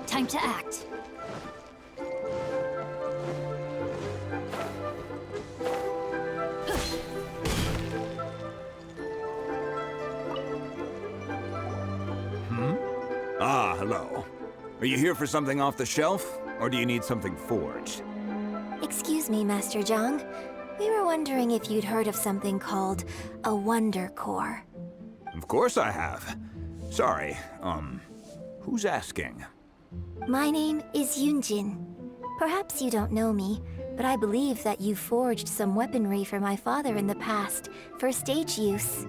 Time to act. Ah, hello. Are you here for something off the shelf, or do you need something forged? Excuse me, Master Zhang. We were wondering if you'd heard of something called a Wonder Core. Of course I have. Sorry, who's asking? My name is Yunjin. Perhaps you don't know me, but I believe that you forged some weaponry for my father in the past for stage use.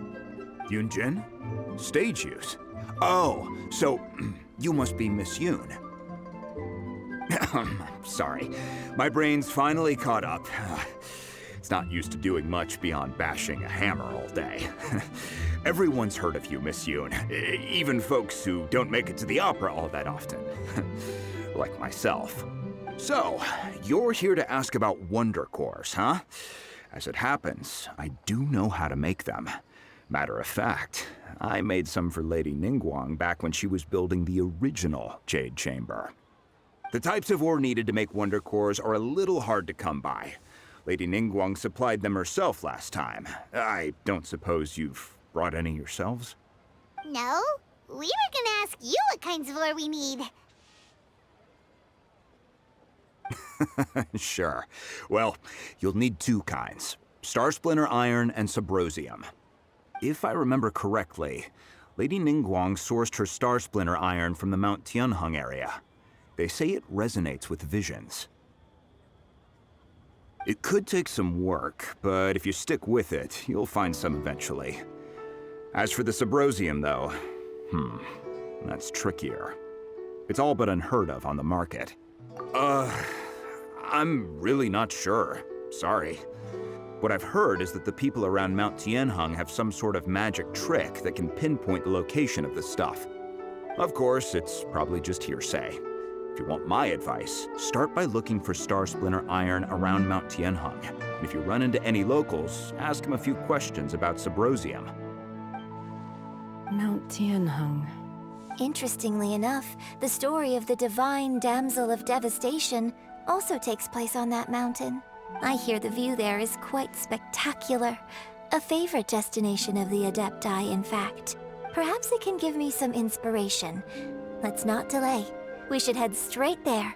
Yunjin? Stage use? Oh, so you must be Miss Yoon. Sorry, my brain's finally caught up. It's not used to doing much beyond bashing a hammer all day. Everyone's heard of you, Miss Yoon, even folks who don't make it to the opera all that often. Like myself. So, you're here to ask about Wonder Cores, huh? As it happens, I do know how to make them. Matter of fact, I made some for Lady Ningguang back when she was building the original Jade Chamber. The types of ore needed to make Wonder Cores are a little hard to come by. Lady Ningguang supplied them herself last time. I don't suppose you've brought any yourselves? No, we were gonna ask you what kinds of ore we need. Sure. Well, you'll need two kinds. Star Splinter Iron and Subrosium. If I remember correctly, Lady Ningguang sourced her Star Splinter Iron from the Mount Tianheng area. They say it resonates with visions. It could take some work, but if you stick with it, you'll find some eventually. As for the Subrosium, though, that's trickier. It's all but unheard of on the market. I'm really not sure. Sorry. What I've heard is that the people around Mount Tianheng have some sort of magic trick that can pinpoint the location of the stuff. Of course, it's probably just hearsay. If you want my advice, start by looking for Star Splinter Iron around Mount Tianheng. And if you run into any locals, ask them a few questions about Subrosium. Mount Tianheng. Interestingly enough, the story of the divine Damsel of Devastation also takes place on that mountain. I hear the view there is quite spectacular. A favorite destination of the Adepti, in fact. Perhaps it can give me some inspiration. Let's not delay. We should head straight there.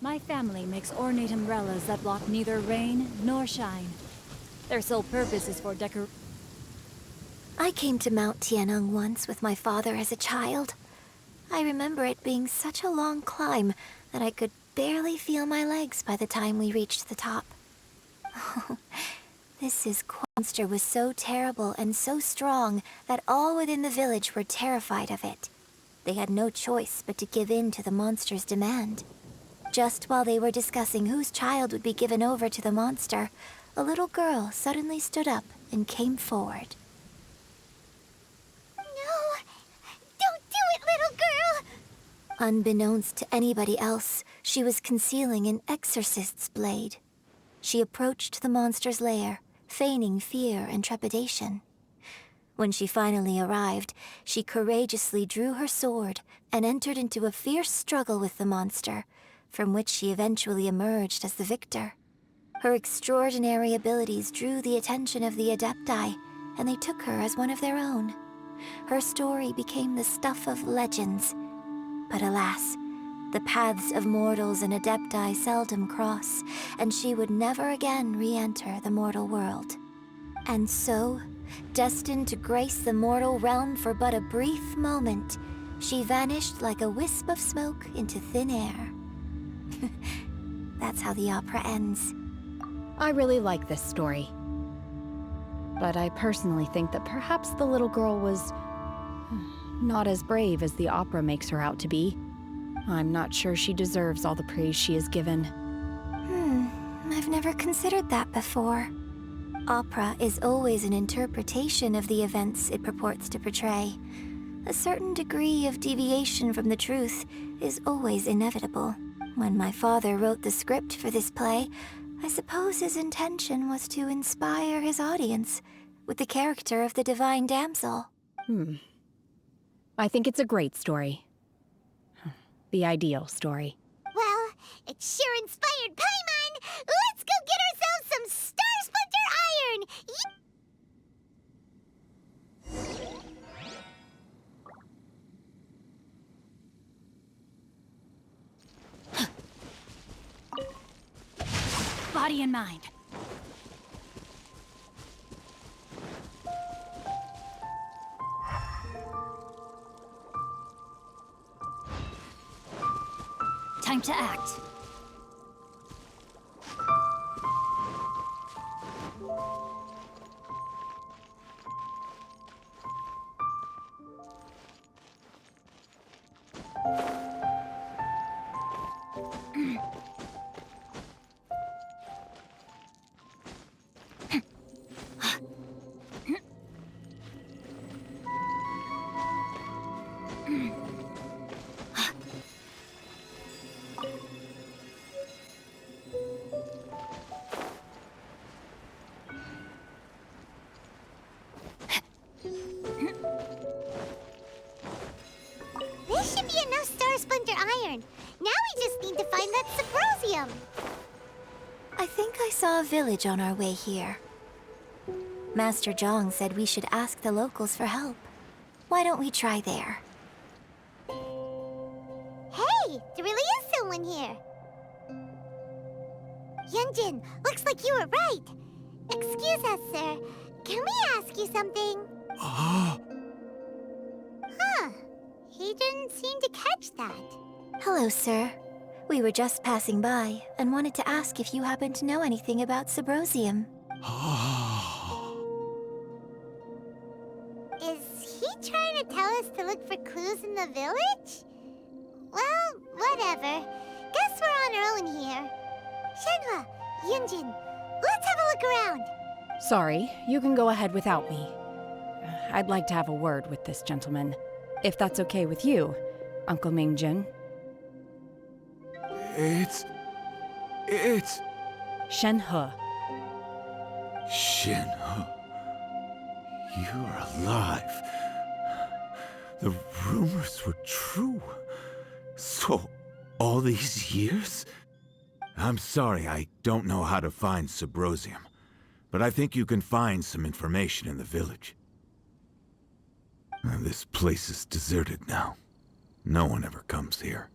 My family makes ornate umbrellas that block neither rain nor shine. Their sole purpose is for I came to Mount Tianheng once with my father as a child. I remember it being such a long climb that I could barely feel my legs by the time we reached the top. This monster was so terrible and so strong that all within the village were terrified of it. They had no choice but to give in to the monster's demand. Just while they were discussing whose child would be given over to the monster, a little girl suddenly stood up and came forward. No! Don't do it, little girl! Unbeknownst to anybody else, she was concealing an exorcist's blade. She approached the monster's lair, feigning fear and trepidation. When she finally arrived, she courageously drew her sword and entered into a fierce struggle with the monster, from which she eventually emerged as the victor. Her extraordinary abilities drew the attention of the Adepti, and they took her as one of their own. Her story became the stuff of legends. But alas, the paths of mortals and Adepti seldom cross, and she would never again re-enter the mortal world. And so, destined to grace the mortal realm for but a brief moment, she vanished like a wisp of smoke into thin air. That's how the opera ends. I really like this story. But I personally think that perhaps the little girl was not as brave as the opera makes her out to be. I'm not sure she deserves all the praise she is given. I've never considered that before. Opera is always an interpretation of the events it purports to portray. A certain degree of deviation from the truth is always inevitable. When my father wrote the script for this play, I suppose his intention was to inspire his audience with the character of the divine damsel. I think it's a great story. The ideal story. Well, it sure inspired Paimon! Let's go get ourselves some Star Splinter Iron! Body and mind. Time to act. This should be enough Star Splinter Iron. Now we just need to find that Subrosium. I think I saw a village on our way here. Master Zhang said we should ask the locals for help. Why don't we try there? Hey, there really is someone here. Yunjin, looks like you were right. Excuse us, sir. Can we ask you something? Huh. He didn't seem to catch that. Hello, sir. We were just passing by and wanted to ask if you happen to know anything about Subrosium. Is he trying to tell us to look for clues in the village? Well, whatever. Guess we're on our own here. Shenhua, Yunjin, let's have a look around. Sorry, you can go ahead without me. I'd like to have a word with this gentleman. If that's okay with you, Uncle Mingjin. It's... Shenhe. Shenhe. You're alive. The rumors were true. So, all these years? I'm sorry, I don't know how to find Subrosium, but I think you can find some information in the village. This place is deserted now. No one ever comes here.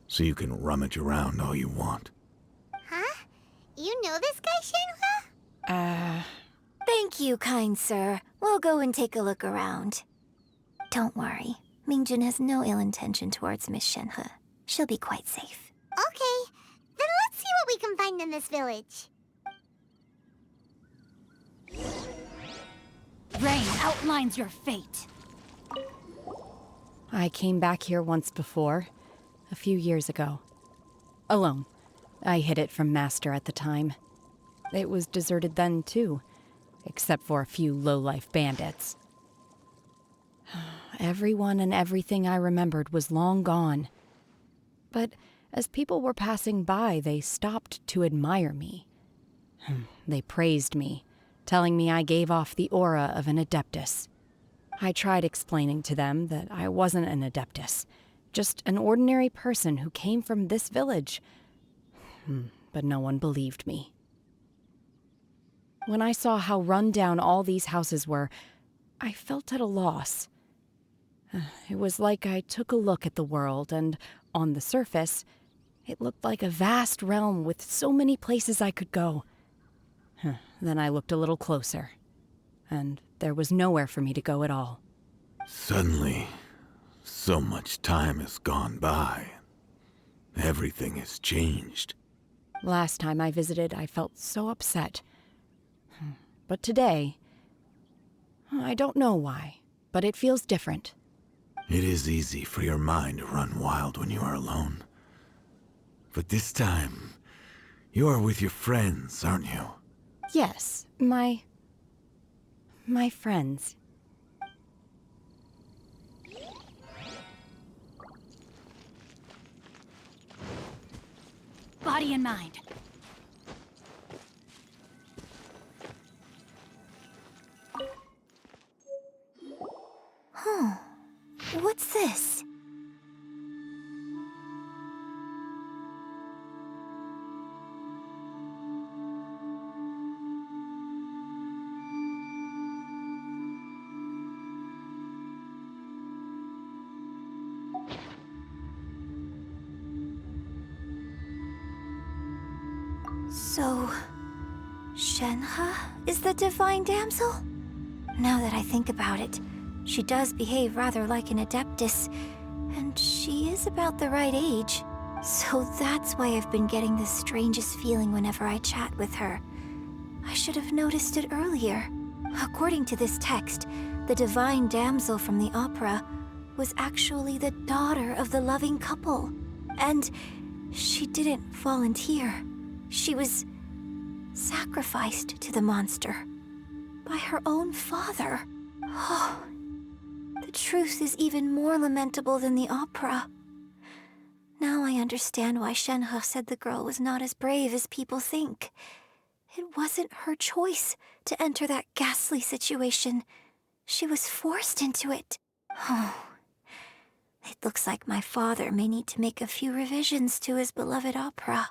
So you can rummage around all you want. Huh? You know this guy, Shenhua? Thank you, kind sir. We'll go and take a look around. Don't worry. Mingjin has no ill intention towards Miss Shenhe. She'll be quite safe. Okay, then let's see what we can find in this village. Rain outlines your fate. I came back here once before, a few years ago. Alone. I hid it from Master at the time. It was deserted then, too, except for a few low-life bandits. Everyone and everything I remembered was long gone. But as people were passing by, they stopped to admire me. They praised me, telling me I gave off the aura of an Adeptus. I tried explaining to them that I wasn't an Adeptus, Just an ordinary person who came from this village. But no one believed me. When I saw how run down all these houses were, I felt at a loss. It was like I took a look at the world, and on the surface, it looked like a vast realm with so many places I could go. Then I looked a little closer, and there was nowhere for me to go at all. Suddenly, so much time has gone by. Everything has changed. Last time I visited, I felt so upset. But today, I don't know why, but it feels different. It is easy for your mind to run wild when you are alone. But this time, you are with your friends, aren't you? Yes, my friends. Body and mind. What's this? So, Shenhe is the divine damsel? Now that I think about it, she does behave rather like an Adeptus, and she is about the right age. So that's why I've been getting the strangest feeling whenever I chat with her. I should have noticed it earlier. According to this text, the divine damsel from the opera was actually the daughter of the loving couple. And she didn't volunteer. She was sacrificed to the monster by her own father. Oh, the truth is even more lamentable than the opera. Now I understand why Shenhe said the girl was not as brave as people think. It wasn't her choice to enter that ghastly situation. She was forced into it. Oh, it looks like my father may need to make a few revisions to his beloved opera.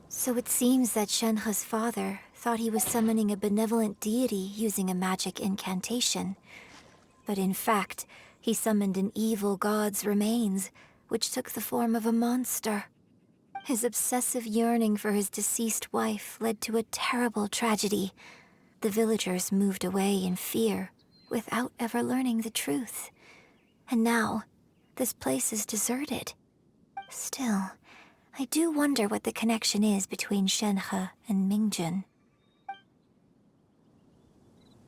So it seems that Shenhe's father thought he was summoning a benevolent deity using a magic incantation. But in fact, he summoned an evil god's remains, which took the form of a monster. His obsessive yearning for his deceased wife led to a terrible tragedy. The villagers moved away in fear, without ever learning the truth. And now, this place is deserted. Still, I do wonder what the connection is between Shenhe and Mingjun.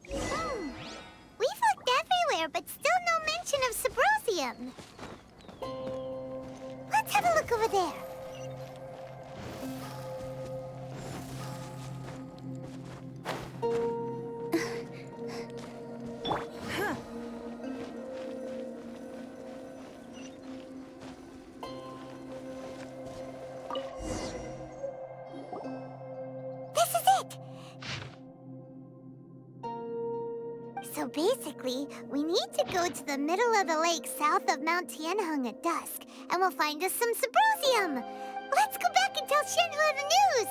We've looked everywhere, but still no mention of Subrosium. Let's have a look over there. So basically, we need to go to the middle of the lake south of Mount Tianheng at dusk, and we'll find us some Subrosium! Let's go back and tell Shenhe the news!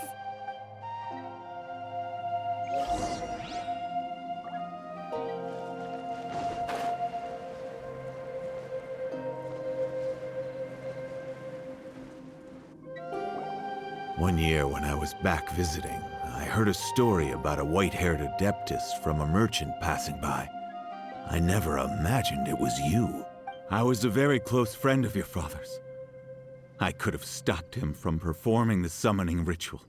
One year when I was back visiting, I heard a story about a white-haired Adeptus from a merchant passing by. I never imagined it was you. I was a very close friend of your father's. I could have stopped him from performing the summoning ritual.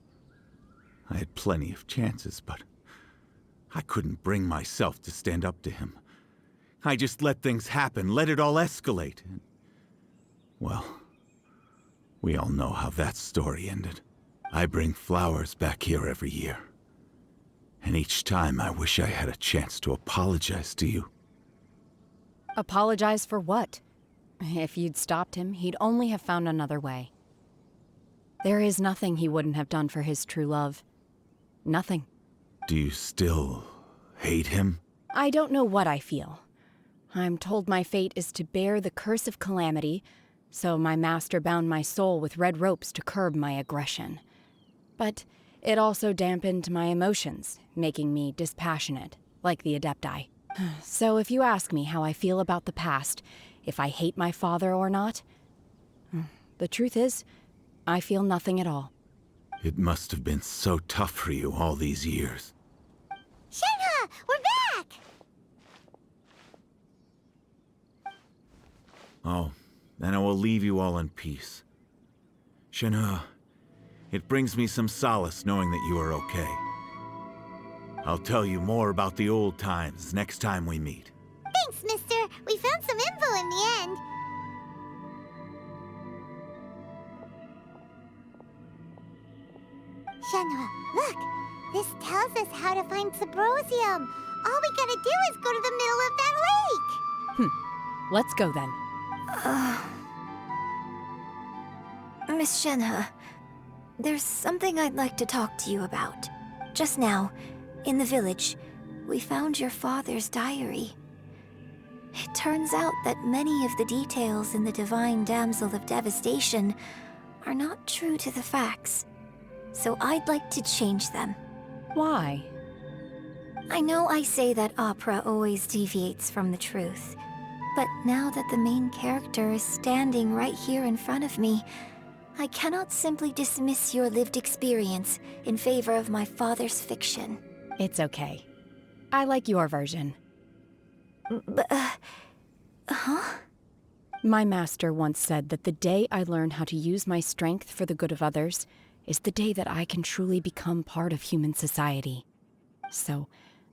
I had plenty of chances, but I couldn't bring myself to stand up to him. I just let things happen, let it all escalate. And, well, we all know how that story ended. I bring flowers back here every year. And each time I wish I had a chance to apologize to you. Apologize for what? If you'd stopped him, he'd only have found another way. There is nothing he wouldn't have done for his true love. Nothing. Do you still hate him? I don't know what I feel. I'm told my fate is to bear the curse of calamity, so my master bound my soul with red ropes to curb my aggression. But it also dampened my emotions, making me dispassionate, like the Adepti. So if you ask me how I feel about the past, if I hate my father or not, the truth is, I feel nothing at all. It must have been so tough for you all these years. Shenhe, we're back! Oh, then I will leave you all in peace. Shenhe, it brings me some solace knowing that you are okay. I'll tell you more about the old times next time we meet. Thanks, mister. We found some info in the end. Shenhe, look. This tells us how to find Sabrosium. All we gotta do is go to the middle of that lake. Let's go then. Miss Shenhe, there's something I'd like to talk to you about. Just now, in the village, we found your father's diary. It turns out that many of the details in the Divine Damsel of Devastation are not true to the facts. So I'd like to change them. Why? I know I say that opera always deviates from the truth, but now that the main character is standing right here in front of me, I cannot simply dismiss your lived experience in favor of my father's fiction. It's okay. I like your version. Huh? My master once said that the day I learn how to use my strength for the good of others is the day that I can truly become part of human society. So,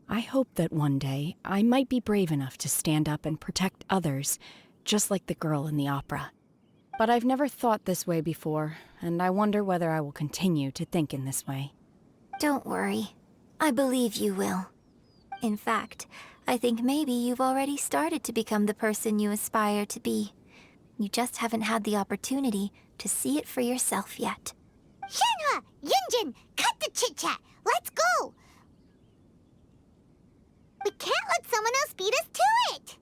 I hope that one day I might be brave enough to stand up and protect others, just like the girl in the opera. But I've never thought this way before, and I wonder whether I will continue to think in this way. Don't worry. I believe you will. In fact, I think maybe you've already started to become the person you aspire to be. You just haven't had the opportunity to see it for yourself yet. Shenhe, Yunjin, cut the chit-chat. Let's go. We can't let someone else beat us to it.